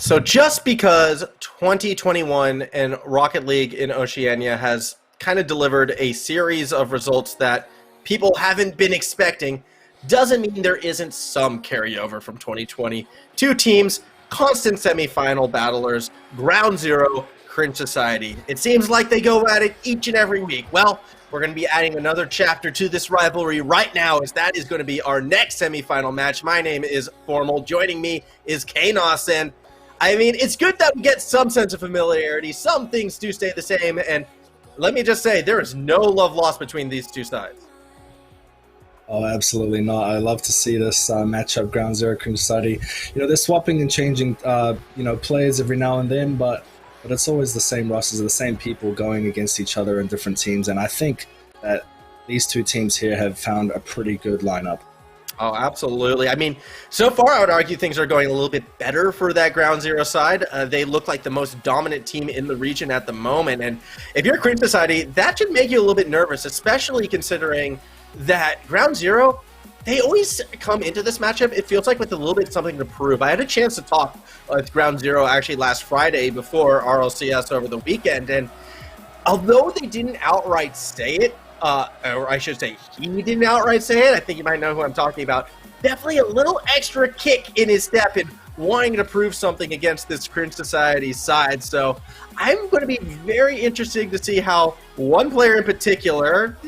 So just because 2021 and Rocket League in Oceania has kind of delivered a series of results that people haven't been expecting doesn't mean there isn't some carryover from 2020. Two teams, constant semifinal battlers, Ground Zero, Cringe Society. It seems like they go at it each and every week. Well, we're going to be adding another chapter to this rivalry right now, as that is going to be our next semifinal match. My name is Formal. Joining me is Kanos, and I mean, it's good that we get some sense of familiarity. Some things do stay the same, and let me just say, there is no love lost between these two sides. Oh, absolutely not. I love to see this matchup, Ground Zero, Cringe Society. They're swapping and changing, players every now and then, but it's always the same rosters, the same people going against each other in different teams, and I think that these two teams here have found a pretty good lineup. Oh, absolutely. I mean, so far I would argue things are going a little bit better for that Ground Zero side. They look like the most dominant team in the region at the moment, and if you're Cringe Society, that should make you a little bit nervous, especially considering that Ground Zero, they always come into this matchup, it feels like, with a little bit something to prove. I had a chance to talk with Ground Zero actually last Friday before RLCS over the weekend, and although they didn't outright say it, or I should say he didn't outright say it, I think you might know who I'm talking about, definitely a little extra kick in his step in wanting to prove something against this Cringe Society side. So I'm going to be very interested to see how one player in particular,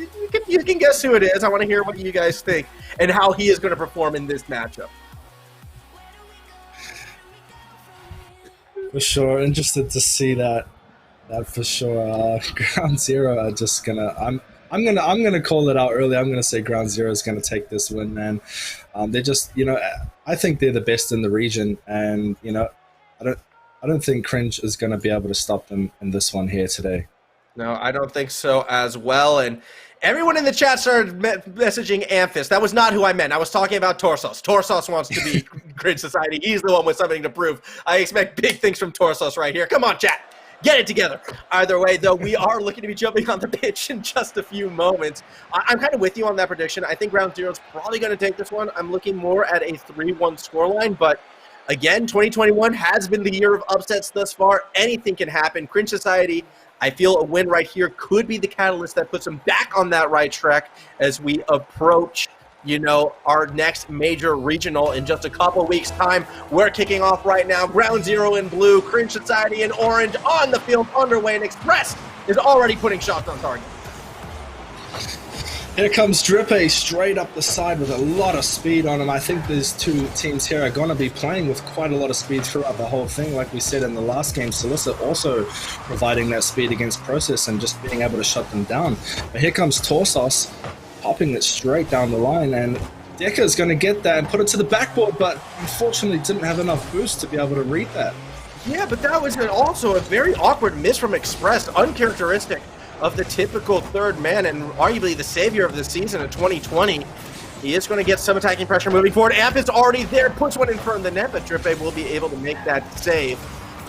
you can guess who it is, I want to hear what you guys think, and how he is going to perform in this matchup. For sure, interested to see that for sure. Ground Zero are just gonna. I'm gonna call it out early. I'm gonna say Ground Zero is gonna take this win, man. They're just, I think they're the best in the region, and I don't think Cringe is gonna be able to stop them in this one here today. No, I don't think so as well. And everyone in the chat started messaging Amphis. That was not who I meant. I was talking about Torsos. Torsos wants to be Cringe Society. He's the one with something to prove. I expect big things from Torsos right here. Come on, chat. Get it together. Either way, though, we are looking to be jumping on the pitch in just a few moments. I'm kind of with you on that prediction. I think Ground Zero is probably going to take this one. I'm looking more at a 3-1 scoreline, but again, 2021 has been the year of upsets thus far. Anything can happen. Cringe Society, I feel a win right here could be the catalyst that puts them back on that right track as we approach, our next major regional in just a couple weeks' time. We're kicking off right now. Ground Zero in blue, Cringe Society in orange on the field underway, and Express is already putting shots on target. Here comes Drippe straight up the side with a lot of speed on him. I think these two teams here are going to be playing with quite a lot of speed throughout the whole thing. Like we said in the last game, Solicit also providing that speed against Process and just being able to shut them down. But here comes Torsos, popping it straight down the line, and Deca is going to get that and put it to the backboard, but unfortunately didn't have enough boost to be able to read that. Yeah, but that was also a very awkward miss from Express, uncharacteristic of the typical third man and arguably the savior of the season of 2020. He is going to get some attacking pressure moving forward. Amp is already there, puts one in front of the net, but Drippe will be able to make that save.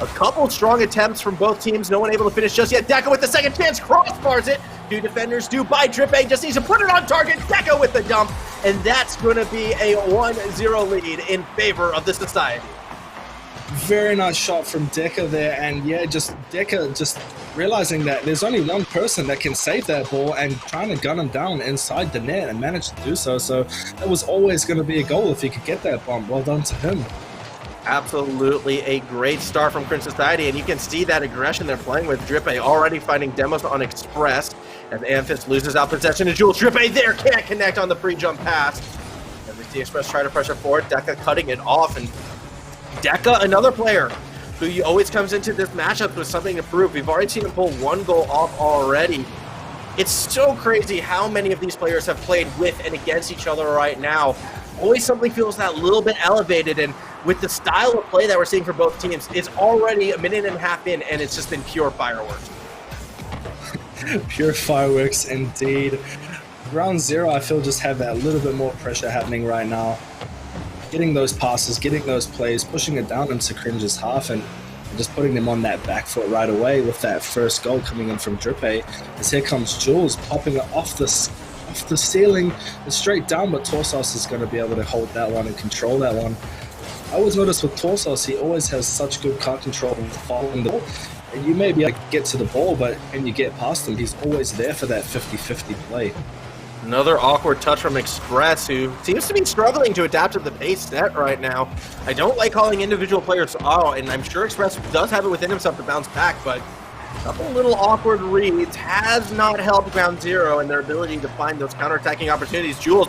A couple strong attempts from both teams, no one able to finish just yet. Deca with the second chance, crossbars it. Two defenders do by Drippe, just needs to put it on target. Deca with the dump, and that's going to be a 1-0 lead in favor of the Society. Very nice shot from Deca there, and yeah, Deca just realizing that there's only one person that can save that ball and trying to gun him down inside the net and managed to do so. So that was always going to be a goal if he could get that bomb. Well done to him. Absolutely a great start from Cringe Society, and you can see that aggression they're playing with. Drippe already finding demos on Express as Amphis loses out possession to Jules. Drippe there can't connect on the free jump pass. As we see Express try to pressure forward, Deca cutting it off, and Deca, another player who always comes into this matchup with something to prove. We've already seen him pull one goal off already. It's so crazy how many of these players have played with and against each other right now. Always something feels that little bit elevated, and with the style of play that we're seeing for both teams, it's already a minute and a half in, and it's just been pure fireworks. Pure fireworks indeed. Ground Zero, I feel, just have that little bit more pressure happening right now. Getting those passes, getting those plays, pushing it down into Cringe's half, and just putting them on that back foot right away with that first goal coming in from Drippe. As here comes Jules popping it off the ceiling and straight down, but Torsos is going to be able to hold that one and control that one. I always notice with Torsos, he always has such good car control following the ball. And you may be able to get to the ball, but when you get past him, he's always there for that 50-50 play. Another awkward touch from Express, who seems to be struggling to adapt to the base set right now. I don't like calling individual players out, and I'm sure Express does have it within himself to bounce back, but a couple little awkward reads has not helped Ground Zero and their ability to find those counterattacking opportunities. Jules,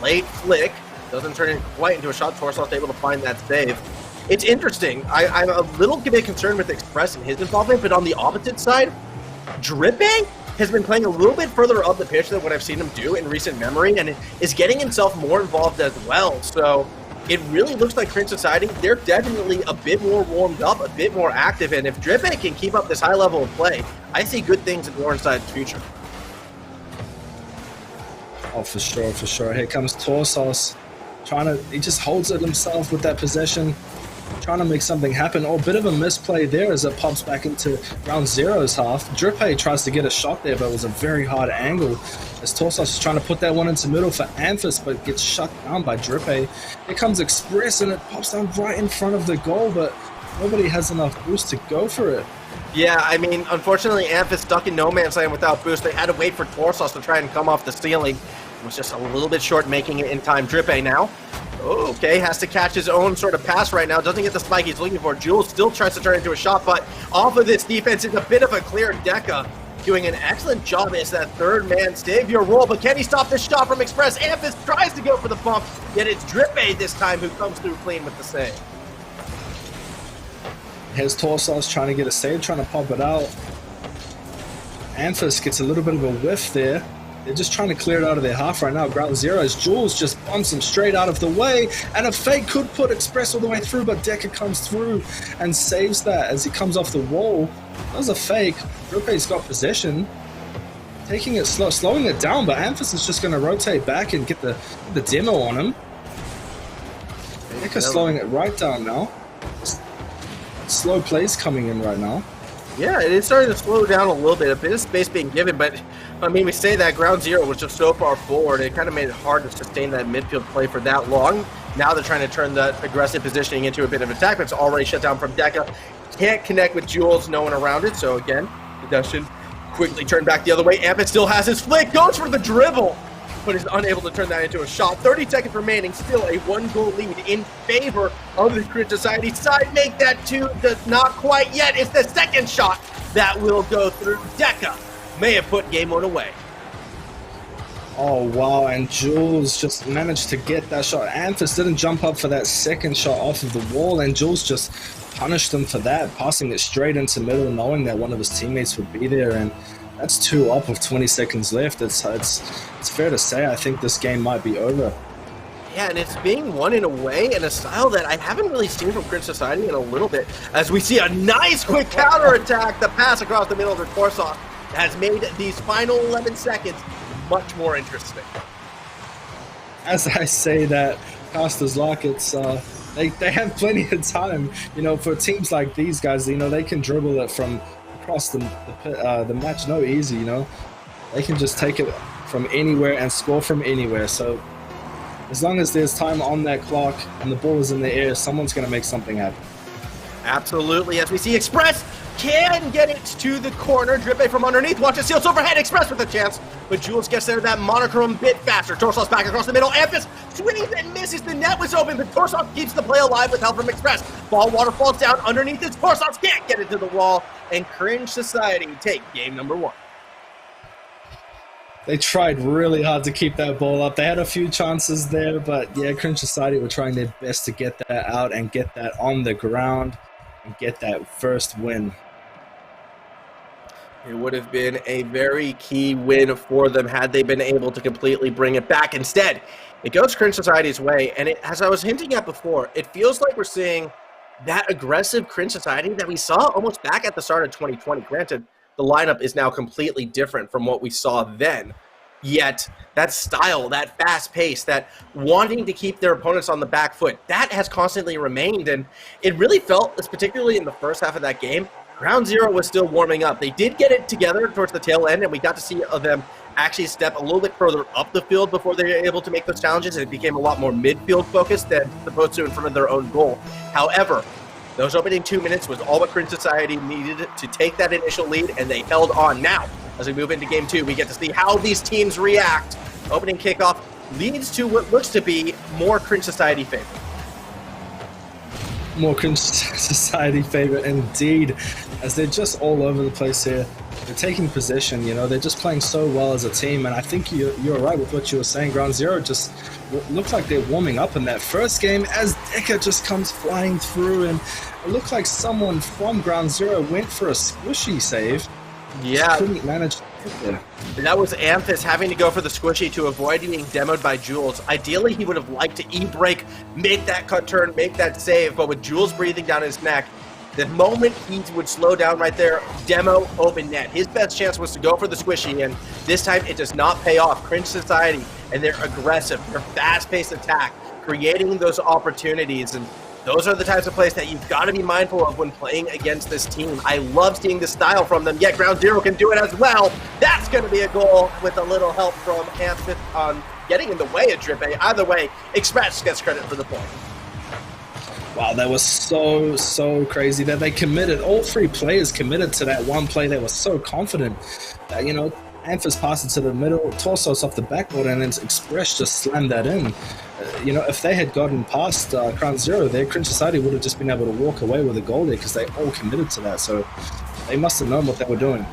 late flick, doesn't turn it quite into a shot. Torsos able to find that save. It's interesting. I'm a little bit concerned with Express and his involvement, but on the opposite side, Dripping has been playing a little bit further up the pitch than what I've seen him do in recent memory, and is getting himself more involved as well. So it really looks like Cringe Society, they're definitely a bit more warmed up, a bit more active, and if Dripping can keep up this high level of play, I see good things in Orenside's future. Oh, for sure, for sure. Here comes Torsos, he just holds it himself with that possession, trying to make something happen. Oh, a bit of a misplay there as it pops back into Ground Zero's half. Drippe tries to get a shot there, but it was a very hard angle as Torsos is trying to put that one into middle for Amphis, but gets shut down by Drippe. Here comes Express, and it pops down right in front of the goal, but nobody has enough boost to go for it. Yeah, I mean, unfortunately, Amphis stuck in no man's land without boost. They had to wait for Torsos to try and come off the ceiling. It was just a little bit short making it in time. Drippe now. Okay, has to catch his own sort of pass right now. Doesn't get the spike he's looking for. Jules still tries to turn into a shot, but off of this defense, it's a bit of a clear. Deca doing an excellent job as that third man savior role, but can he stop this shot from Express? Amphis tries to go for the bump, yet it's Drippe this time who comes through clean with the save. Here's Torsos trying to get a save, trying to pop it out. Amphis gets a little bit of a whiff there. They're just trying to clear it out of their half right now. Ground Zero's Jules just bumps him straight out of the way, and a fake could put Express all the way through, but Deca comes through and saves that as he comes off the wall. That was a fake. Rippe's got possession, taking it slow, slowing it down, but Amphis is just going to rotate back and get the demo on him. Deca slowing it right down now. Slow plays coming in right now. Yeah, it is starting to slow down a little bit. A bit of space being given, but I mean, we say that Ground Zero was just so far forward. It kind of made it hard to sustain that midfield play for that long. Now they're trying to turn that aggressive positioning into a bit of attack, but it's already shut down from Deca. Can't connect with Jules, no one around it. So again, possession quickly turned back the other way. Ampet still has his flick, goes for the dribble, but is unable to turn that into a shot. 30 seconds remaining, still a 1-goal lead in favor of the Cringe Society side. Make that 2, does not quite yet. It's the second shot that will go through. Deca may have put game 1 away. Oh, wow, and Jules just managed to get that shot. Amphis didn't jump up for that second shot off of the wall, and Jules just punished him for that, passing it straight into middle, knowing that one of his teammates would be there, and that's 2 up with 20 seconds left. It's fair to say I think this game might be over. Yeah, and it's being won in a way, in a style that I haven't really seen from Cringe Society in a little bit, as we see a nice quick counterattack. The pass across the middle of Korsoff has made these final 11 seconds much more interesting. As I say that, Caster's luck, it's they have plenty of time. You know, for teams like these guys, you know, they can dribble it from across the match no easy, you know. They can just take it from anywhere and score from anywhere. So as long as there's time on that clock and the ball is in the air, someone's going to make something happen. Absolutely, as we see Express can get it to the corner. Drippe from underneath. Watch it, Seals overhead. Express with a chance, but Jules gets there that monochrome bit faster. Torsos back across the middle. Amphis swings and misses. The net was open, but Torsos keeps the play alive with help from Express. Ball waterfalls down underneath it. Torsos can't get it to the wall, and Cringe Society take game number 1. They tried really hard to keep that ball up. They had a few chances there, but yeah, Cringe Society were trying their best to get that out and get that on the ground and get that first win. It would have been a very key win for them had they been able to completely bring it back. Instead, it goes Cringe Society's way, and as I was hinting at before, it feels like we're seeing that aggressive Cringe Society that we saw almost back at the start of 2020. Granted, the lineup is now completely different from what we saw then. Yet, that style, that fast pace, that wanting to keep their opponents on the back foot, that has constantly remained. And it really felt, particularly in the first half of that game, Ground Zero was still warming up. They did get it together towards the tail end, and we got to see them actually step a little bit further up the field before they were able to make those challenges, and it became a lot more midfield focused than opposed to in front of their own goal. However, those opening 2 minutes was all what Cringe Society needed to take that initial lead, and they held on. Now, as we move into Game 2, we get to see how these teams react. Opening kickoff leads to what looks to be more Cringe Society favor. More Cringe Society favorite indeed, as they're just all over the place here. They're taking position, you know, they're just playing so well as a team, and I think you're right with what you were saying. Ground Zero just looks like they're warming up in that first game as Deca just comes flying through, and it looked like someone from Ground Zero went for a squishy save. Yeah. Just couldn't manage to get there. That was Amphis having to go for the squishy to avoid being demoed by Jules. Ideally, he would have liked to E-brake, make that cut turn, make that save, but with Jules breathing down his neck, the moment he would slow down right there, demo, open net. His best chance was to go for the squishy, and this time it does not pay off. Cringe Society, and they're aggressive, their fast-paced attack, creating those opportunities, and those are the types of plays that you've got to be mindful of when playing against this team. I love seeing this style from them, yet Ground Zero can do it as well. That's going to be a goal with a little help from Amphith on getting in the way of Drip A. Either way, Express gets credit for the point. Wow, that was so crazy that they committed. All three players committed to that one play. They were so confident. You know, Amphis passed it to the middle, Torsos off the backboard, and then Express just slammed that in. You know, if they had gotten past Ground Zero there, Cringe Society would have just been able to walk away with a goal there because they all committed to that. So they must have known what they were doing.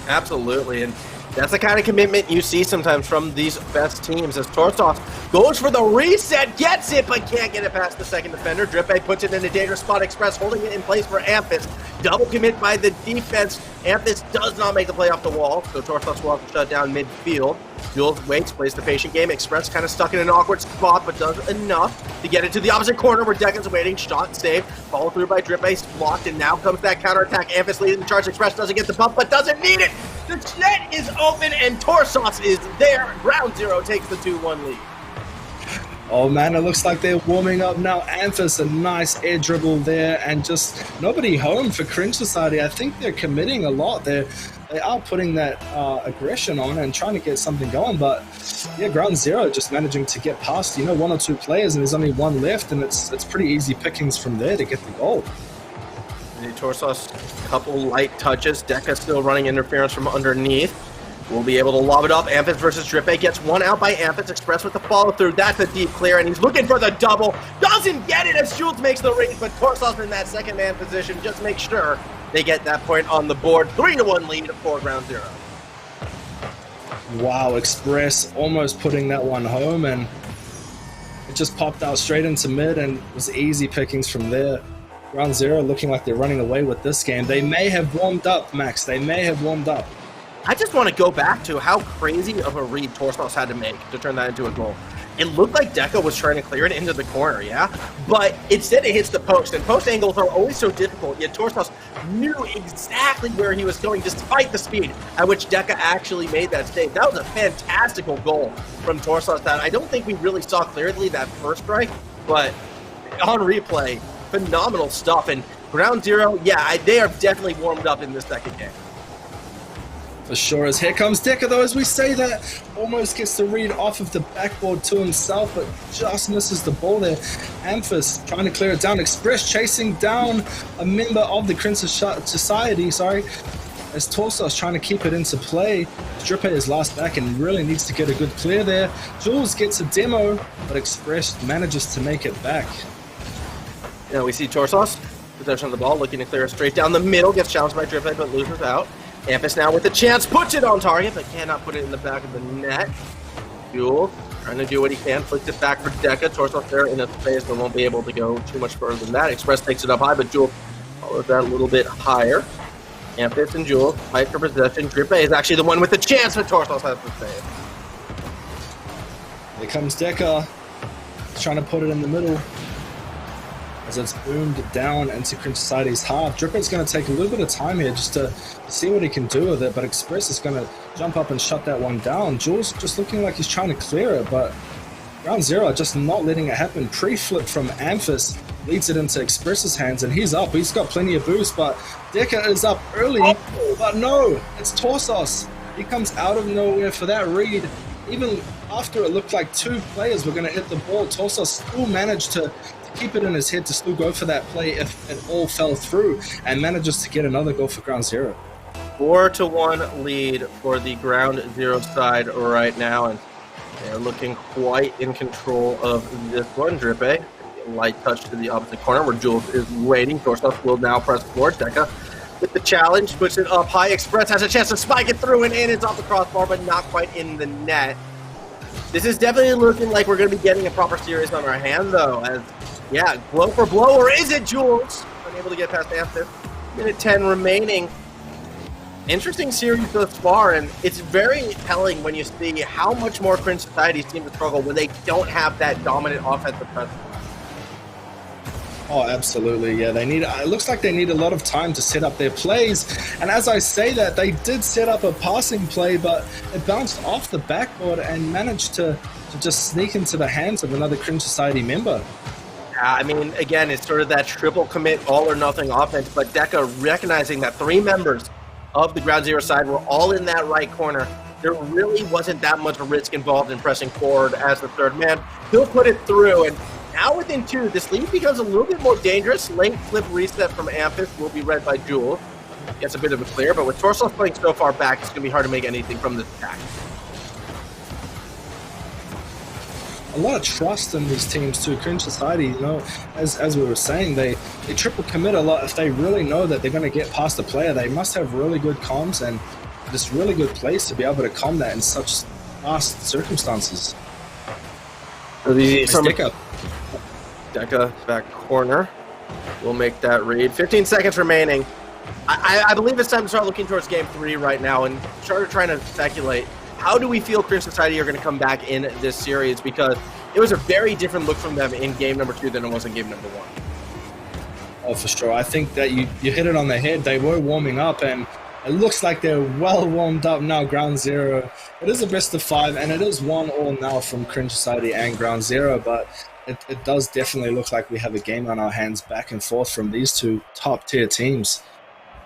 Absolutely, and that's the kind of commitment you see sometimes from these best teams as Torsos goes for the reset, gets it, but can't get it past the second defender. Drippe puts it in a dangerous spot. Express holding it in place for Amphis. Double commit by the defense. Amphis does not make the play off the wall, so Torsos will have to shut down midfield. Jules waits, plays the patient game. Express kind of stuck in an awkward spot, but does enough to get it to the opposite corner where Deccan's waiting. Shot saved, followed through by Drippe, blocked, and now comes that counterattack. Amphis leading the charge. Express doesn't get the bump, but doesn't need it. The net is open, and Torsos is there. Ground Zero takes the 2-1 lead. Oh man, it looks like they're warming up now. Amphis, a nice air dribble there, and just nobody home for Cringe Society. I think they're committing a lot. They are putting that aggression on and trying to get something going, but yeah, Ground Zero just managing to get past, you know, one or two players, and there's only one left, and it's pretty easy pickings from there to get the goal. Torsos, couple light touches. Deca still running interference from underneath. Will be able to lob it up. Amphis versus Drippe gets one out by Amphis. Express with the follow through. That's a deep clear, and he's looking for the double. Doesn't get it as Jules makes the read, but Torsos in that second man position. Just make sure they get that point on the board. 3-1 lead for Ground Zero. Wow, Express almost putting that one home, and it just popped out straight into mid, and it was easy pickings from there. Ground Zero looking like they're running away with this game. They may have warmed up, Max. They may have warmed up. I just want to go back to how crazy of a read Torsos had to make to turn that into a goal. It looked like Deca was trying to clear it into the corner, yeah? But instead it hits the post, and post angles are always so difficult, yet Torsos knew exactly where he was going despite the speed at which Deca actually made that save. That was a fantastical goal from Torsos that I don't think we really saw clearly that first strike, but on replay, phenomenal stuff. And Ground Zero, yeah, they are definitely warmed up in this second game. For sure as here comes Deca though, as we say that, almost gets the read off of the backboard to himself, but just misses the ball there. Amphis trying to clear it down. Express chasing down a member of the Cringe Society, as Torsos trying to keep it into play. Drippe is last back and really needs to get a good clear there. Jules gets a demo, but Express manages to make it back. Now we see Torsos, possession of the ball, looking to clear it straight down the middle, gets challenged by Drippe, but loses out. Amphis now with the chance, puts it on target, but cannot put it in the back of the net. Jules trying to do what he can, flicks it back for Deca. Torsos there in a space, but won't be able to go too much further than that. Express takes it up high, but Jules follows that a little bit higher. Amphis and Jules fight for possession. Drippe is actually the one with the chance, but Torsos has the save. Here comes Deca, trying to put it in the middle, as it's boomed down into Cringe Society's half. Drippe's going to take a little bit of time here just to see what he can do with it, but Express is going to jump up and shut that one down. Jules just looking like he's trying to clear it, but Ground Zero are just not letting it happen. Pre-flip from Amphis leads it into Express's hands, and he's up. He's got plenty of boost, but Deca is up early. But no, it's Torsos. He comes out of nowhere for that read. Even after it looked like two players were going to hit the ball, Torsos still managed to keep it in his head to still go for that play if it all fell through, and manages to get another goal for Ground Zero. 4-1 lead for the Ground Zero side right now, and they're looking quite in control of this one. Drippe, light touch to the opposite corner where Jules is waiting. Torsos will now press forward. Deca with the challenge, puts it up high. Express has a chance to spike it through and in. It's off the crossbar, but not quite in the net. This is definitely looking like we're going to be getting a proper series on our hand, though. As, yeah, blow for blow, or is it Jules? Unable to get past Amphis. Minute 10 remaining. Interesting series thus far, and it's very telling when you see how much more Cringe Society seem to struggle when they don't have that dominant offensive presence. Oh, absolutely, yeah. They need. It looks like they need a lot of time to set up their plays. And as I say that, they did set up a passing play, but it bounced off the backboard and managed to just sneak into the hands of another Cringe Society member. I mean, again, it's sort of that triple commit, all or nothing offense, but Deca recognizing that three members of the Ground Zero side were all in that right corner. There really wasn't that much risk involved in pressing forward as the third man. He'll put it through, and now within two, this lead becomes a little bit more dangerous. Late flip reset from Amphis will be read by Jules. Gets a bit of a clear, but with Torsos playing so far back, it's going to be hard to make anything from this attack. A lot of trust in these teams too. Cringe Society, you know, as we were saying, they triple commit a lot. If they really know that they're going to get past the player, they must have really good comms and this really good place to be able to comm that in such fast circumstances. So the Deca back corner will make that read. 15 seconds remaining. I believe it's time to start looking towards game 3 right now and start trying to speculate. How do we feel Cringe Society are going to come back in this series? Because it was a very different look from them in game number 2 than it was in game number 1. Oh, for sure. I think that you hit it on the head. They were warming up, and it looks like they're well warmed up now. Ground Zero. It is a best of 5, and it is 1-1 now from Cringe Society and Ground Zero, but it does definitely look like we have a game on our hands back and forth from these two top-tier teams.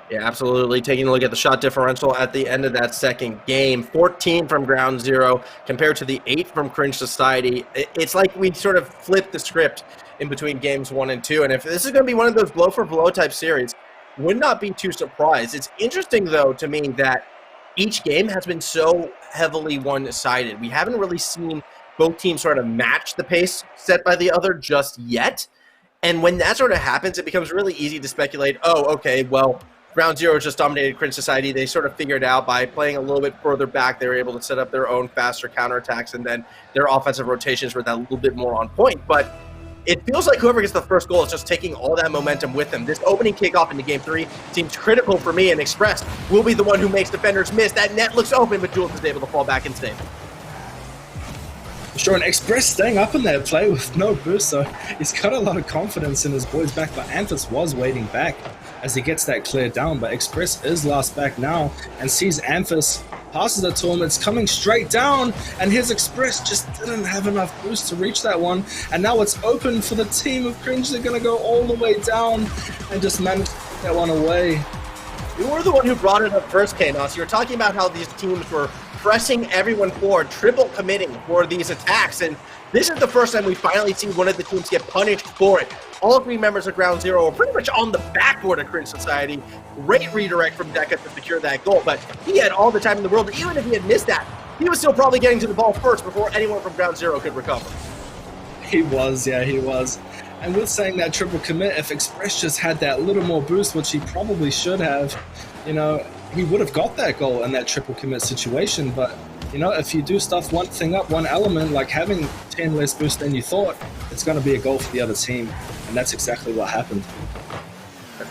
Yeah, absolutely. Taking a look at the shot differential at the end of that second game, 14 from Ground Zero compared to the 8 from Cringe Society. It's like we sort of flipped the script in between games 1 and 2, and if this is going to be one of those blow-for-blow type series, would not be too surprised. It's interesting, though, to me that each game has been so heavily one-sided. We haven't really seen both teams sort of match the pace set by the other just yet, and when that sort of happens, it becomes really easy to speculate, oh, okay, well, Ground Zero just dominated Cringe Society. They sort of figured out by playing a little bit further back, they were able to set up their own faster counterattacks, and then their offensive rotations were that little bit more on point. But it feels like whoever gets the first goal is just taking all that momentum with them. This opening kickoff into Game 3 seems critical for me, and Express will be the one who makes defenders miss. That net looks open, but Jules is able to fall back and save. Sure, and Express staying up in that play with no boost, so he's got a lot of confidence in his boys back, but Amphis was waiting back as he gets that clear down, but Express is last back now and sees Amphis, passes it to him, it's coming straight down, and his Express just didn't have enough boost to reach that one, and now it's open for the team of Cringe. They're going to go all the way down and just manage to get that one away. You were the one who brought it up first, Kanos. You were talking about how these teams were pressing everyone forward, triple committing for these attacks, and this is the first time we finally see one of the teams get punished for it. All 3 members of Ground Zero are pretty much on the backboard of Cringe Society. Great redirect from Deca to secure that goal, but he had all the time in the world. Even if he had missed that, he was still probably getting to the ball first before anyone from Ground Zero could recover. He was, yeah, he was. And with saying that triple commit, if Express just had that little more boost, which he probably should have, you know, he would have got that goal in that triple commit situation. But, you know, if you do stuff one thing up, one element, like having 10 less boost than you thought, it's going to be a goal for the other team. And that's exactly what happened.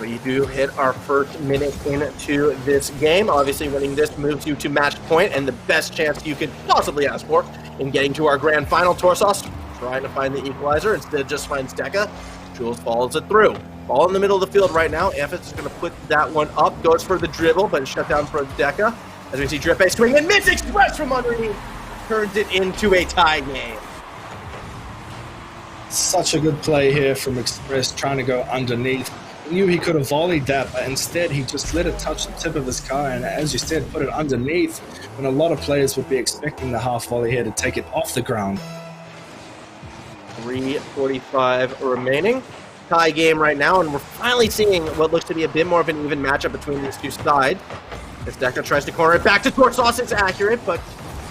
We do hit our first minute into this game. Obviously, winning this moves you to match point and the best chance you could possibly ask for in getting to our grand final. Torsos trying to find the equalizer, instead just finds Deca. Jules follows it through. Ball in the middle of the field right now. Amphis is going to put that one up, goes for the dribble, but shut down for Deca. As we see Drippe swing and miss. Express from underneath turns it into a tie game. Such a good play here from Express, trying to go underneath. He knew he could have volleyed that, but instead he just let it touch the tip of his car, and as you said, put it underneath, when a lot of players would be expecting the half volley here to take it off the ground. 3:45 remaining. Tie game right now, and we're finally seeing what looks to be a bit more of an even matchup between these two sides. As Deca tries to corner it back to Torsos, it's accurate, but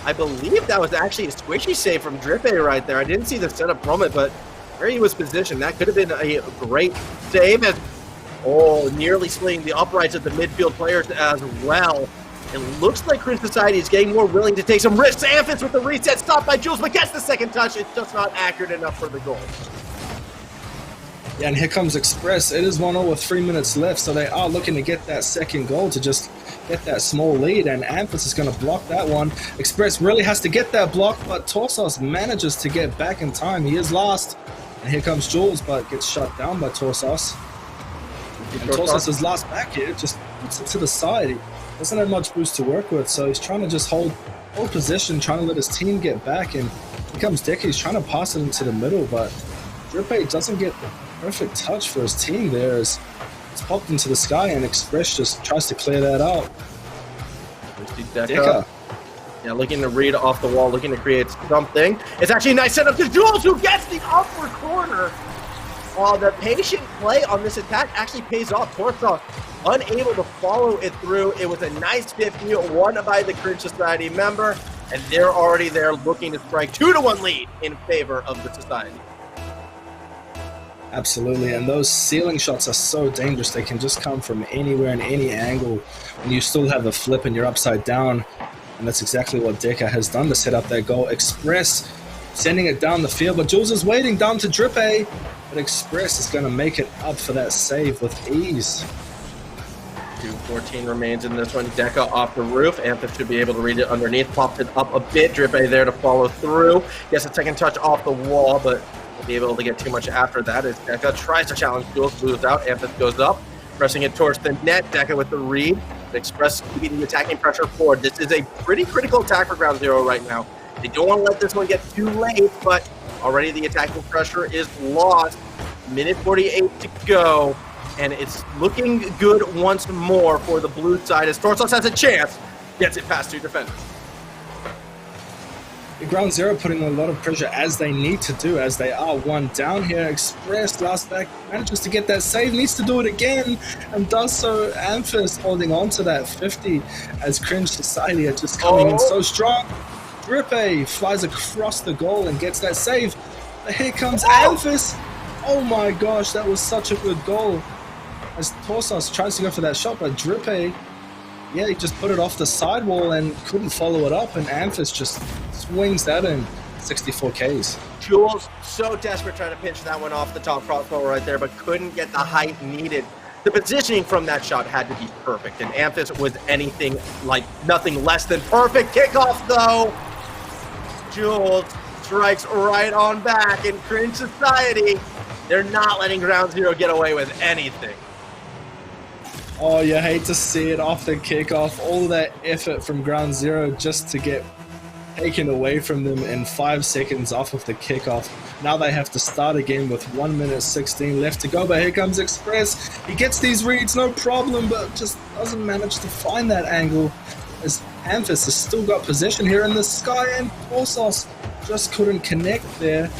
I believe that was actually a squishy save from Drippe right there. I didn't see the setup from it, but where he was positioned, that could have been a great save. As nearly splitting the uprights of the midfield players as well. It looks like Cringe Society is getting more willing to take some risks. Amphis with the reset, stopped by Jules, but gets the second touch. It's just not accurate enough for the goal. Yeah, and here comes Express. It is 1-0 with 3 minutes left, so they are looking to get that second goal to just get that small lead, and Amphis is going to block that one. Express really has to get that block, but Torsos manages to get back in time. He is last, and here comes Jules, but gets shut down by Torsos. And Torsos is last back here, just puts it to the side. He doesn't have much boost to work with, so he's trying to just hold position, trying to let his team get back, and here comes Dick. He's trying to pass it into the middle, but Drippe doesn't get the perfect touch for his team there as it's popped into the sky, and Express just tries to clear that out. Deca. Yeah, looking to read off the wall, looking to create something. It's actually a nice setup to Jules, who gets the upward corner. The patient play on this attack actually pays off. Torsos unable to follow it through. It was a nice 50, won by the Cringe Society member, and they're already there looking to strike 2-1 lead in favor of the Society. Absolutely, and those ceiling shots are so dangerous. They can just come from anywhere and any angle, and you still have a flip and you're upside down, and that's exactly what Deca has done to set up that goal. Express sending it down the field, but Jules is waiting down to Drippe, but Express is going to make it up for that save with ease. 2:14 remains in this one. Deca off the roof. Amphis should be able to read it underneath. Popped it up a bit. Drippe there to follow through. Gets a second touch off the wall, but won't be able to get too much after that as Deca tries to challenge Jules, moves out. Amphis goes up, pressing it towards the net. Deca with the read. Express keeping the attacking pressure forward. This is a pretty critical attack for Ground Zero right now. They don't want to let this one get too late, but already the attacking pressure is lost. Minute 48 to go, and it's looking good once more for the blue side as Torsos has a chance, gets it past two defenders. Ground Zero putting a lot of pressure as they need to do, as they are one down here. Express, last back, manages to get that save, needs to do it again, and does so. Amphis holding on to that 50 as Cringe Society are just coming in so strong. Drippe flies across the goal and gets that save. But here comes Amphis. Oh my gosh, that was such a good goal. As Torsos tries to go for that shot, but Drippe, yeah, he just put it off the sidewall and couldn't follow it up, and Amphis just swings that in 64 Ks. Jules, so desperate trying to pinch that one off the top crossbar right there, but couldn't get the height needed. The positioning from that shot had to be perfect, and Amphis was anything like nothing less than perfect. Kickoff, though. Jules strikes right on back, and Cringe Society, they're not letting Ground Zero get away with anything. Oh, you hate to see it off the kickoff. All that effort from Ground Zero just to get taken away from them in 5 seconds off of the kickoff. Now they have to start again with 1 minute 16 left to go, but here comes Express. He gets these reads, no problem, but just doesn't manage to find that angle as Amphis has still got possession here in the sky, and Torsos just couldn't connect there.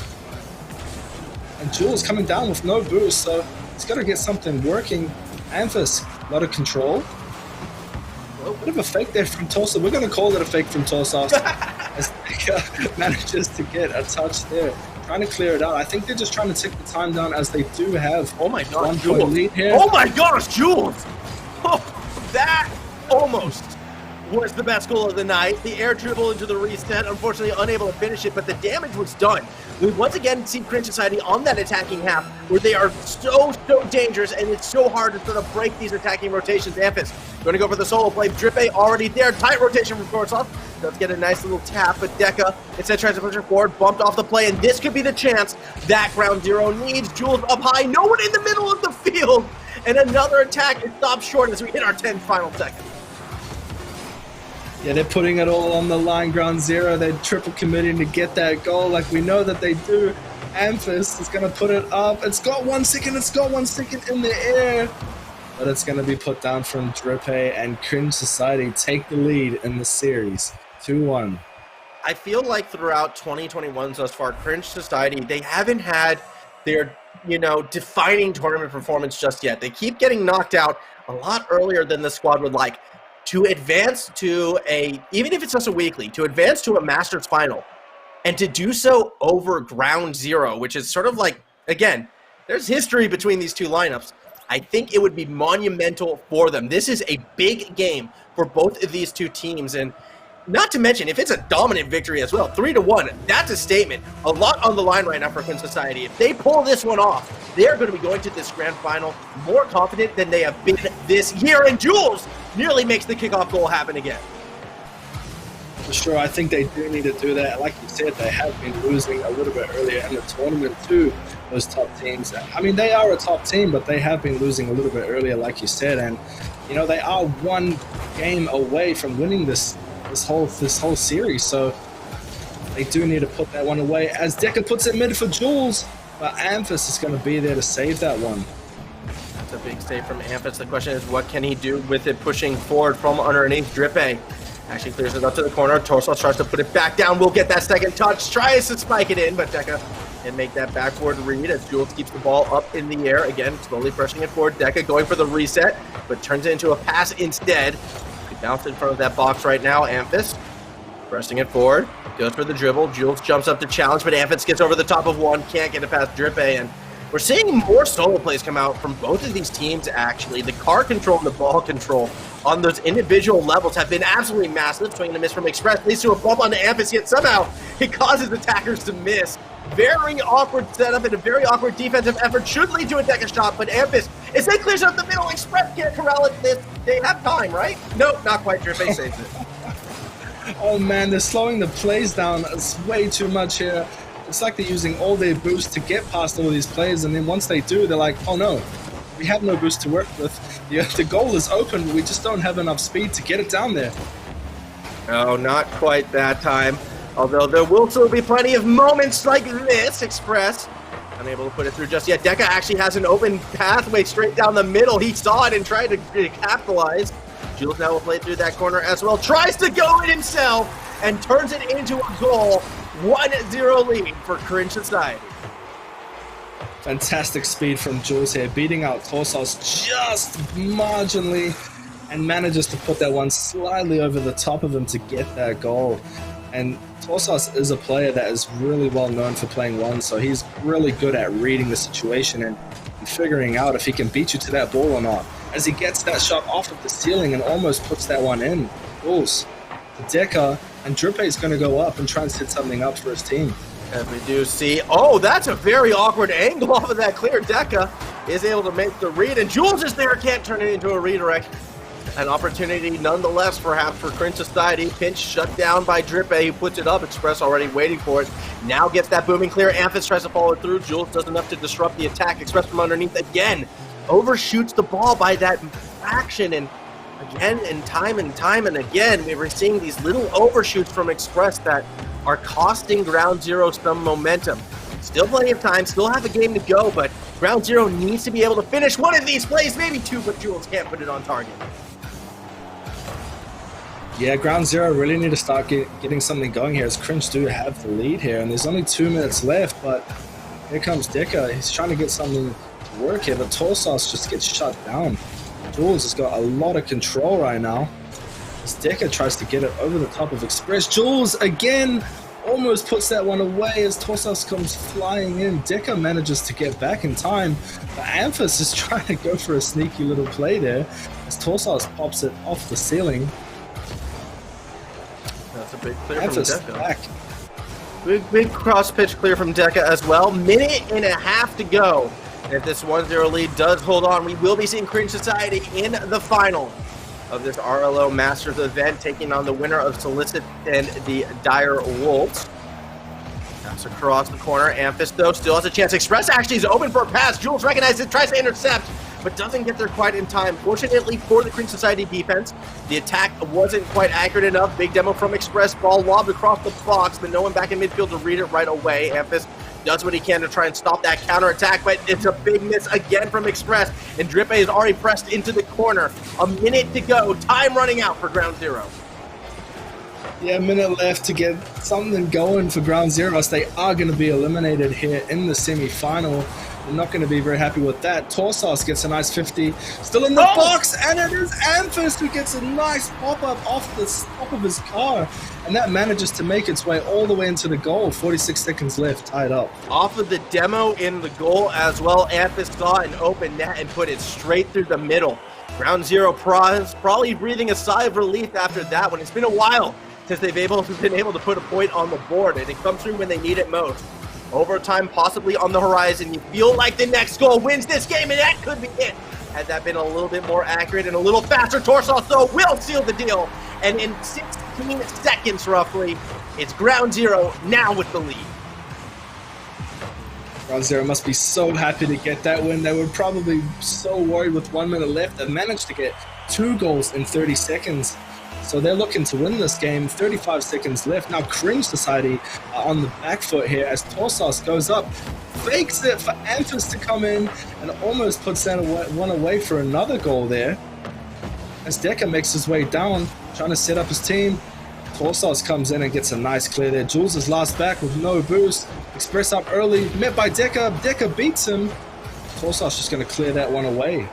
And Jules coming down with no boost, so he's got to get something working. Amphis, a lot of control. A bit of a fake there from Torsos. We're going to call it a fake from Torsos as Deca manages to get a touch there. Trying to clear it out. I think they're just trying to take the time down as they do have oh my God, 1 Jules. point lead here. Oh my gosh, Jules! Oh, that almost was the best goal of the night. The air dribble into the reset, unfortunately unable to finish it, but the damage was done. We once again see Cringe Society on that attacking half where they are so dangerous, and it's so hard to sort of break these attacking rotations. Amphis going to go for the solo play. Drippe already there. Tight rotation from Torsos. Let's get a nice little tap, but Deca instead tries to push it forward, bumped off the play, and this could be the chance that Ground Zero needs. Jules up high, no one in the middle of the field, and another attack is stopped short as we hit our 10 final seconds. Yeah, they're putting it all on the line, Ground Zero. They're triple committing to get that goal like we know that they do. Amphis is going to put it up. It's got 1 second. It's got 1 second in the air. But it's going to be put down from Drippe, and Cringe Society take the lead in the series. 2-1. I feel like throughout 2021 thus far, Cringe Society, they haven't had their, defining tournament performance just yet. They keep getting knocked out a lot earlier than the squad would like. To advance to even if it's just a weekly, to advance to a Masters final, and to do so over Ground Zero, which is sort of like, again, there's history between these two lineups. I think it would be monumental for them. This is a big game for both of these two teams, and not to mention, if it's a dominant victory as well, 3-1, that's a statement. A lot on the line right now for Cringe Society. If they pull this one off, they're going to be going to this grand final more confident than they have been this year, and Jules nearly makes the kickoff goal happen again. For sure, I think they do need to do that. Like you said, they have been losing a little bit earlier in the tournament to those top teams. I mean, they are a top team, but they have been losing a little bit earlier, like you said, and they are one game away from winning this whole series, so they do need to put that one away. As Deca puts it mid for Jules, but Amphis is going to be there to save that one. That's a big save from Amphis. The question is, what can he do with it pushing forward from underneath? Drippe actually clears it up to the corner. Torsos tries to put it back down. We'll get that second touch. Tries to spike it in, but Deca can make that backward read as Jules keeps the ball up in the air. Again, slowly pressing it forward. Deca going for the reset, but turns it into a pass instead. Bounced in front of that box right now. Amphis pressing it forward, goes for the dribble. Jules jumps up to challenge, but Amphis gets over the top of one, can't get it past Drippe, and we're seeing more solo plays come out from both of these teams, actually. The car control and the ball control on those individual levels have been absolutely massive. Swing and a miss from Express leads to a bump onto Amphis, yet somehow it causes attackers to miss. Very awkward setup and a very awkward defensive effort. Should lead to a Deca shot, but Amphis, as they clears up the middle, Express can't corral it. They have time, right? Nope, not quite. Drippe saves it. Oh man, they're slowing the plays down. It's way too much here. It's like they're using all their boost to get past all these plays, and then once they do, they're like, oh no, we have no boost to work with. The goal is open, but we just don't have enough speed to get it down there. No, not quite that time. Although there will still be plenty of moments like this. Express unable to put it through just yet. Deca actually has an open pathway straight down the middle. He saw it and tried to capitalize. Jules now will play through that corner as well. Tries to go in himself and turns it into a goal. 1-0 lead for Cringe Society. Fantastic speed from Jules here, beating out Torsos just marginally, and manages to put that one slightly over the top of him to get that goal. And Torsos is a player that is really well known for playing one, so he's really good at reading the situation and figuring out if he can beat you to that ball or not. As he gets that shot off of the ceiling and almost puts that one in, Jules, Deca, and Drippe is going to go up and try and set something up for his team. As we do see, that's a very awkward angle off of that clear. Deca is able to make the read, and Jules is there, can't turn it into a redirect. An opportunity nonetheless, perhaps, for Cringe Society. Pinch shut down by Drippe, who puts it up. Express already waiting for it. Now gets that booming clear. Amphis tries to follow it through. Jules does enough to disrupt the attack. Express from underneath again. Overshoots the ball by that fraction, and again and time and again, we were seeing these little overshoots from Express that are costing Ground Zero some momentum. Still plenty of time, still have a game to go, but Ground Zero needs to be able to finish one of these plays, maybe two, but Jules can't put it on target. Yeah, Ground Zero really need to start getting something going here, as Cringe do have the lead here, and there's only 2 minutes left, but here comes Deca. He's trying to get something to work here, but Torsos just gets shut down. Jules has got a lot of control right now, as Deca tries to get it over the top of Express. Jules, again, almost puts that one away as Torsos comes flying in. Deca manages to get back in time, but Amphis is trying to go for a sneaky little play there, as Torsos pops it off the ceiling. That's a big clear Amphis from Deca. Back. Big cross pitch clear from Deca as well. Minute and a half to go. If this 1-0 lead does hold on, we will be seeing Cringe Society in the final of this RLO Masters event, taking on the winner of Solicit and the Dire Wolves. Pass across the corner. Amphis, though, still has a chance. Express actually is open for a pass. Jules recognizes it, tries to intercept, but doesn't get there quite in time. Fortunately for the Cringe Society defense, the attack wasn't quite accurate enough. Big demo from Express. Ball lobbed across the box, but no one back in midfield to read it right away. Amphis does what he can to try and stop that counterattack, but it's a big miss again from Express, and Drippe is already pressed into the corner. A minute to go, time running out for Ground Zero. Yeah, a minute left to get something going for Ground Zero. They are going to be eliminated here in the semi-final. They're not going to be very happy with that. Torsos gets a nice 50. Still in the box, and it is Amphis who gets a nice pop-up off the top of his car. And that manages to make its way all the way into the goal. 46 seconds left, tied up. Off of the demo in the goal as well, Amphis saw an open net and put it straight through the middle. Ground Zero probably breathing a sigh of relief after that one. It's been a while since they've been able to put a point on the board, and it comes through when they need it most. Overtime possibly on the horizon. You feel like the next goal wins this game, and that could be it. Had that been a little bit more accurate and a little faster, Torsos though will seal the deal. And in 16 seconds roughly, it's Ground Zero now with the lead. Ground Zero must be so happy to get that win. They were probably so worried with 1 minute left. They managed to get 2 goals in 30 seconds. So they're looking to win this game. 35 seconds left. Now Cringe Society on the back foot here as Torsos goes up, fakes it for Amphis to come in, and almost puts that one away for another goal there. As Deca makes his way down, trying to set up his team. Torsos comes in and gets a nice clear there. Jules is last back with no boost. Express up early, met by Deca. Deca beats him. Torsos just going to clear that one away.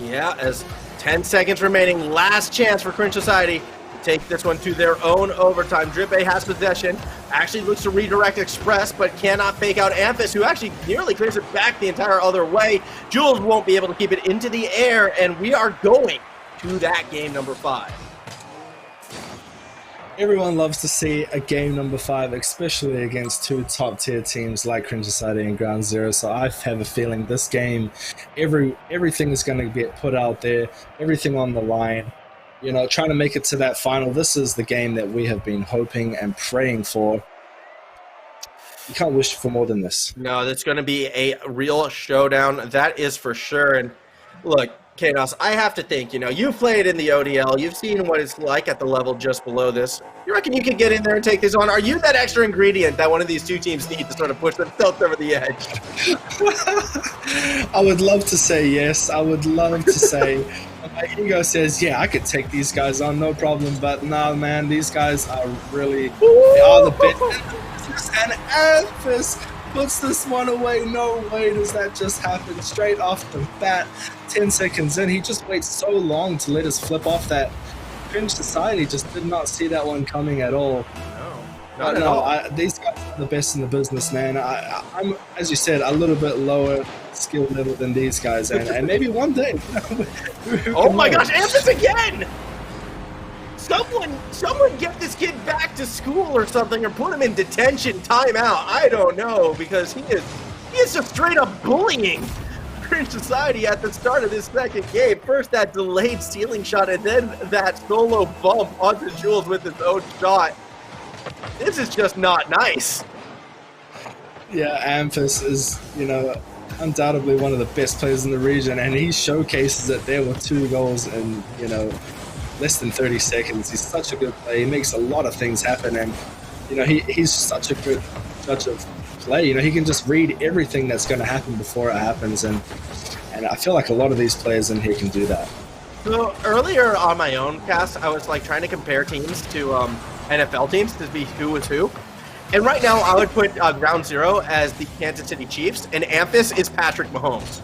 Yeah, as 10 seconds remaining, last chance for Cringe Society to take this one to their own overtime. Drippe has possession, actually looks to redirect Express, but cannot fake out Amphis, who actually nearly clears it back the entire other way. Jules won't be able to keep it into the air, and we are going to that game number 5. Everyone loves to see a game number 5, especially against 2 top-tier teams like Cringe Society and Ground Zero. So I have a feeling this game, everything is going to get put out there, everything on the line. You know, trying to make it to that final. This is the game that we have been hoping and praying for. You can't wish for more than this. No, that's going to be a real showdown. That is for sure. And look, Chaos, I have to think, you've played in the ODL, you've seen what it's like at the level just below this. You reckon you could get in there and take this on? Are you that extra ingredient that one of these 2 teams need to sort of push themselves over the edge? I would love to say yes. I would love to say, my ego says, yeah, I could take these guys on, no problem. But no, man, these guys are really, they are the best. And Amphis puts this one away. No way does that just happen. Straight off the bat, 10 seconds in. He just waits so long to let us flip off that. Cringe Society just did not see that one coming at all. No, not at all. These guys are the best in the business, man. I'm, as you said, a little bit lower skill level than these guys. And maybe one day. Oh my gosh, Amphis again! Someone get this kid back to school or something, or put him in detention, timeout. I don't know, because he is just straight up bullying Cringe Society at the start of this second game. First that delayed ceiling shot, and then that solo bump onto Jules with his own shot. This is just not nice. Yeah, Amphis is, undoubtedly one of the best players in the region, and he showcases it there with 2 goals in, less than 30 seconds. He's such a good player. He makes a lot of things happen, and he's such a good judge of play. He can just read everything that's going to happen before it happens, and I feel like a lot of these players in here can do that. So earlier on my own cast, I was like trying to compare teams to NFL teams to be who was who. And right now, I would put Ground Zero as the Kansas City Chiefs, and Amphis is Patrick Mahomes.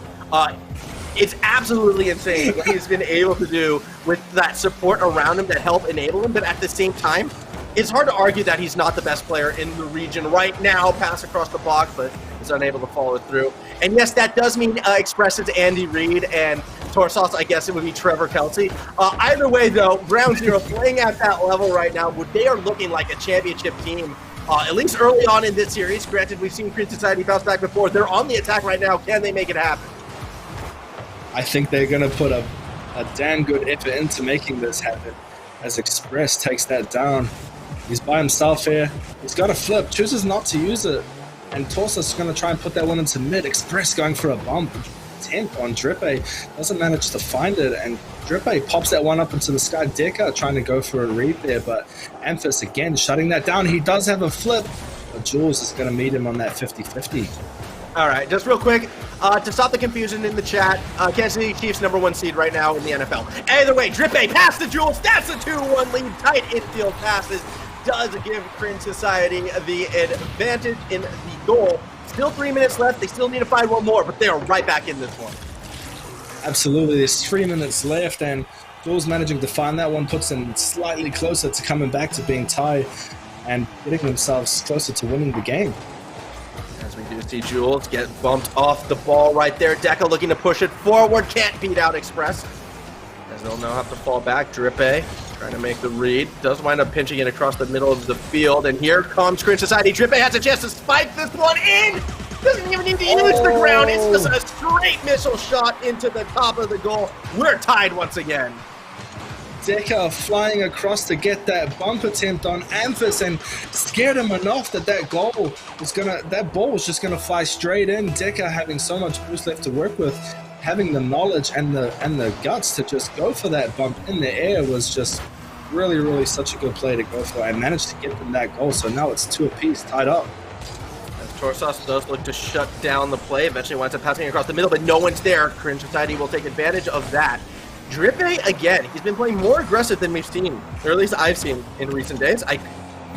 It's absolutely insane what he's been able to do with that support around him that help enable him, but at the same time, it's hard to argue that he's not the best player in the region right now. Pass across the box, but is unable to follow through. And yes, that does mean Express's Andy Reid, and Torsos, I guess it would be Trevor Kelsey. Either way, though, Ground Zero playing at that level right now, they are looking like a championship team. At least early on in this series. Granted, we've seen Cringe Society bounce back before. They're on the attack right now. Can they make it happen? I think they're going to put a damn good effort into making this happen as Express takes that down. He's by himself here. He's got a flip, chooses not to use it. And Torsos is going to try and put that one into mid. Express going for a bump. Temp on Drippe. Doesn't manage to find it. And Drippe pops that one up into the sky. Deca trying to go for a read there. But Amphis again shutting that down. He does have a flip. but Jules is going to meet him on that 50-50. All right, just real quick, to stop the confusion in the chat, Kansas City Chiefs #1 seed right now in the NFL. Either way, Drippe pass to Jules, that's a 2-1 lead, tight infield passes, does give Cringe Society the advantage in the goal. Still 3 minutes left, they still need to find one more, but they are right back in this one. Absolutely, there's 3 minutes left, and Jules managing to find that one puts them slightly closer to coming back to being tied and getting themselves closer to winning the game. As we do see Jules get bumped off the ball right there. Deca looking to push it forward. Can't beat out Express. As they'll now have to fall back. Drippe trying to make the read. Does wind up pinching it across the middle of the field. And here comes Cringe Society. Drippe has a chance to spike this one in. Doesn't even need to use the ground. It's just a straight missile shot into the top of the goal. We're tied once again. Deca flying across to get that bump attempt on Amphis and scared him enough that that ball was just gonna fly straight in. Deca having so much boost left to work with, having the knowledge and the guts to just go for that bump in the air was just really such a good play to go for, and managed to get them that goal. So now it's 2 apiece, tied up. Torsos does look to shut down the play. Eventually winds up passing across the middle, but no one's there. Cringe Society will take advantage of that. Drippe, again, he's been playing more aggressive than we've seen, or at least I've seen in recent days. I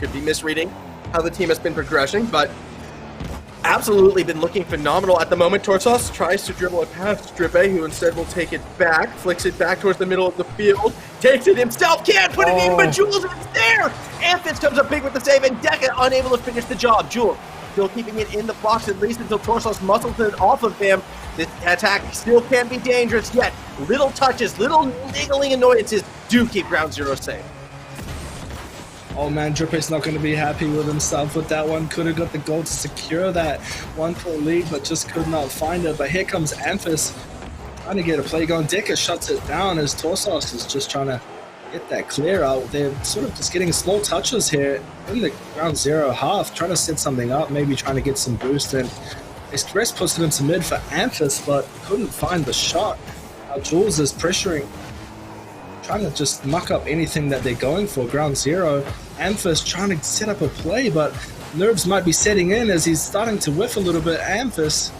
could be misreading how the team has been progressing, but absolutely been looking phenomenal at the moment. Torsos tries to dribble it past Drippe, who instead will take it back, flicks it back towards the middle of the field, takes it himself, can't put it in, but Jules is there! Amphis comes up big with the save, and Deca unable to finish the job. Jules still keeping it in the box at least until Torsos muscles it off of him. This attack still can't be dangerous yet. Little touches, little niggling annoyances do keep Ground Zero safe. Oh man, Drippe's not going to be happy with himself with that one. Could have got the goal to secure that 1-4 lead, but just could not find it. But here comes Amphis trying to get a play going. Deca shuts it down as Torsos is just trying to get that clear out. They're sort of just getting small touches here in the Ground Zero half, trying to set something up, maybe trying to get some boost in. Express puts it into mid for Amphis, but couldn't find the shot. Now Jules is pressuring, trying to just muck up anything that they're going for. Ground Zero, Amphis trying to set up a play, but nerves might be setting in as he's starting to whiff a little bit. Amphis.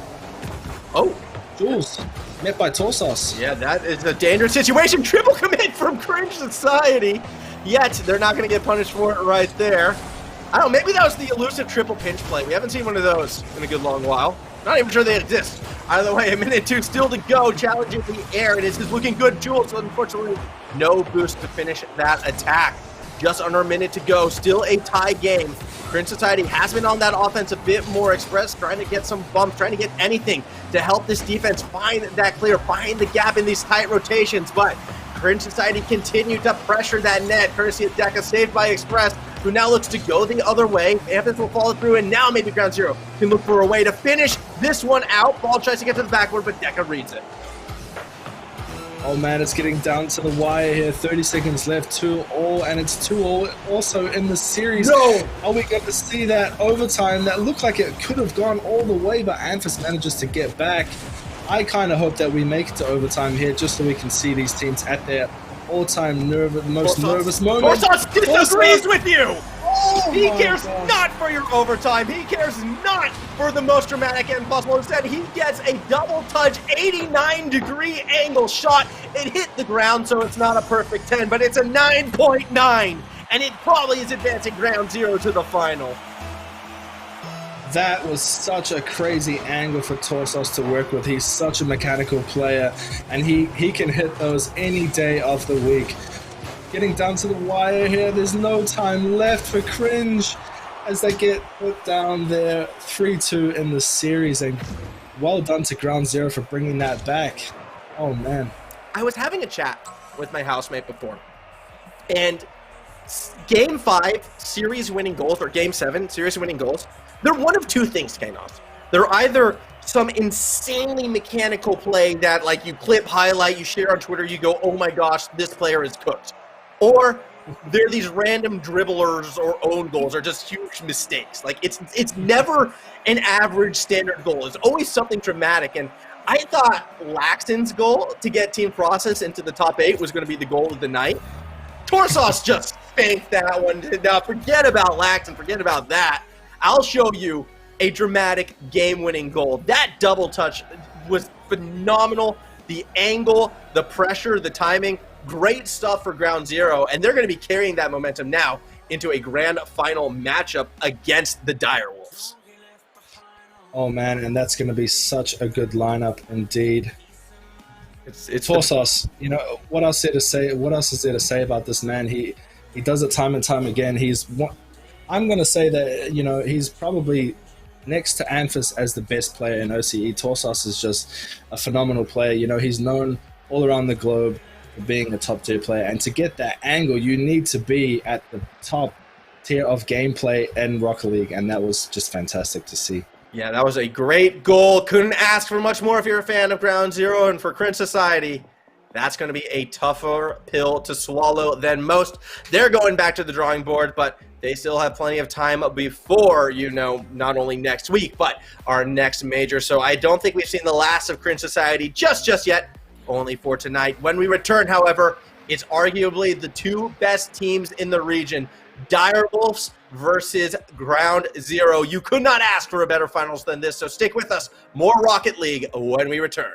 Oh, Jules, met by Torsos. Yeah, that is a dangerous situation. Triple commit from Cringe Society. Yet, they're not going to get punished for it right there. I don't know, maybe that was the elusive triple pinch play. We haven't seen one of those in a good long while. Not even sure they exist. Either way, 1 minute 2 still to go. Challenge in the air, and it's looking good. Jules, unfortunately, no boost to finish that attack. Just under 1 minute to go. Still a tie game. Cringe Society has been on that offense a bit more. Express trying to get some bumps, trying to get anything to help this defense find that clear, find the gap in these tight rotations. But Cringe Society continued to pressure that net, courtesy of Deca, saved by Express, who now looks to go the other way. Amphis will follow through, and now maybe Ground Zero can look for a way to finish this one out. Ball tries to get to the backboard, but Deca reads it. Oh man, it's getting down to the wire here. 30 seconds left, 2-2, and it's 2-2 also in the series. No! Are we going to see that overtime that looked like it could have gone all the way, but Amphis manages to get back? I kind of hope that we make it to overtime here, just so we can see these teams at their all-time most nervous moment. Torsos disagrees with you! Oh he cares not for your overtime. He cares not for the most dramatic end possible. Instead, he gets a double touch 89-degree angle shot. It hit the ground, so it's not a perfect 10, but it's a 9.9, and it probably is advancing Ground Zero to the final. That was such a crazy angle for Torsos to work with. He's such a mechanical player, and he can hit those any day of the week. Getting down to the wire here. There's no time left for Cringe as they get put down there 3-2 in the series. And well done to Ground Zero for bringing that back. Oh, man. I was having a chat with my housemate before, and Game 5 series-winning goals, or Game 7 series-winning goals, they're one of two things, Kanos. They're either some insanely mechanical play that, like, you clip, highlight, you share on Twitter, you go, oh my gosh, this player is cooked. Or they're these random dribblers or own goals, or just huge mistakes. Like, it's never an average standard goal. It's always something dramatic. And I thought Laxton's goal to get Team Process into the top 8 was going to be the goal of the night. Torsos just spanked that one. Now, forget about Laxton, forget about that. I'll show you a dramatic game-winning goal. That double touch was phenomenal. The angle, the pressure, the timing, great stuff for Ground Zero, and they're going to be carrying that momentum now into a grand final matchup against the Direwolves. Oh man, and that's going to be such a good lineup indeed. It's Torsos, you know, what else is there to say about this man? He does it time and time again. I'm going to say that, you know, he's probably next to Anthus as the best player in OCE. Torsos is just a phenomenal player. You know, he's known all around the globe for being a top tier player, and to get that angle, you need to be at the top tier of gameplay in Rocket League, and that was just fantastic to see. Yeah, that was a great goal. Couldn't ask for much more if you're a fan of Ground Zero, and for Cringe Society, that's going to be a tougher pill to swallow than most. They're going back to the drawing board, but they still have plenty of time before, you know, not only next week, but our next major. So I don't think we've seen the last of Cringe Society just yet, only for tonight. When we return, however, it's arguably the two best teams in the region, Direwolves versus Ground Zero. You could not ask for a better finals than this, so stick with us. More Rocket League when we return.